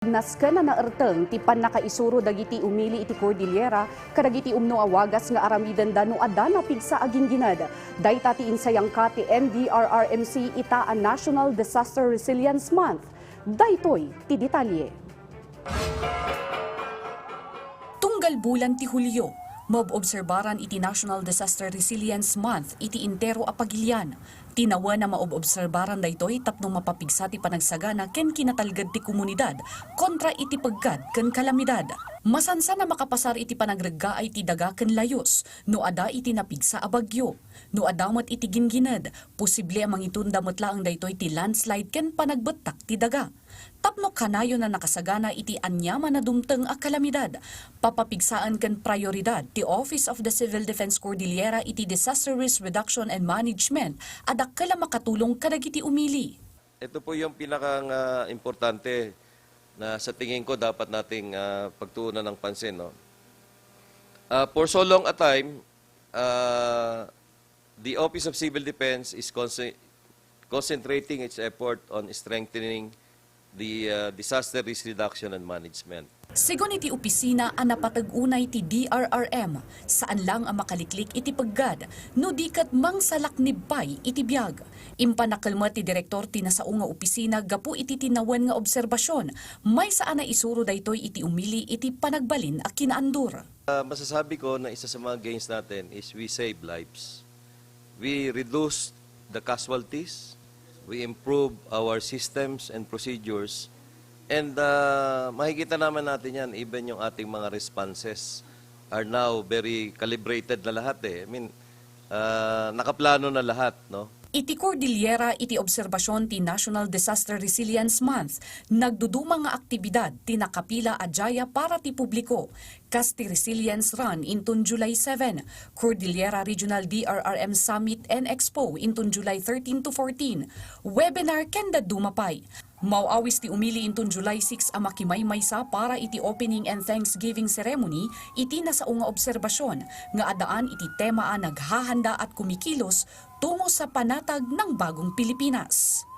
Naskana na erteng ti panakaisuro dagiti umili iti Cordillera kadagiti umno awagas nga aramidan da no adana pigsa aging ginad. Dayta ti insayang ka ti NDRRMC ita a National Disaster Resilience Month. Daytoy ti detalye. Tunggal bulan ti Hulyo, maobobserbaran iti National Disaster Resilience Month iti intero a pagilian. Tinawa na maobobserbaran daytoy tapno mapapigsa ti panagsagana ken kinatalgad ti komunidad kontra iti pagkad ken kalamidad. Masansa na makapasar iti panagreggaay ti daga ken layos no ada iti napigsa a bagyo. No adamat iti ginginad, posible amang itunda metlaang daytoy ti landslide ken panagbettak ti daga. Tapno kanayo na nakasagana iti anyaman na dumteng a kalamidad. Papapigsaan ken prioridad ti Office of the Civil Defense Cordillera iti Disaster Risk Reduction and Management adakkel makatulong kadagiti umili. Ito po yung pinakang importante na sa tingin ko dapat nating pagtuunan ng pansin. No? For so long a time, the Office of Civil Defense is concentrating its effort on strengthening the disaster risk reduction and management. Sigon iti opisina ang napatag-unay ti DRRM, saan lang ang makaliklik iti paggad, no dikat mang salaknibay iti biyag. Impanakalma ti direktor ti nasao nga opisina gapu iti tinawan nga obserbasyon, may saan na isuro daytoy iti umili iti panagbalin a kinaandur. Masasabi ko na isa sa mga gains natin is we save lives. We reduce the casualties, we improve our systems and procedures. And makikita naman natin yan, even yung ating mga responses are now very calibrated na lahat eh. I mean, nakaplano na lahat, no? Iti Cordillera iti obserbasyon ti National Disaster Resilience Month, nagduduma nga aktibidad ti nakapila adjaya para ti publiko. Kas ti Resilience Run intun July 7, Cordillera Regional DRRM Summit and Expo intun July 13 to 14, webinar kenda dumapay. Mauawis ti umili intun July 6 a makimay-maysa para iti opening and Thanksgiving ceremony iti nasao nga obserbasyon nga adaan iti tema a naghahanda at kumikilos tungo sa panatag ng bagong Pilipinas.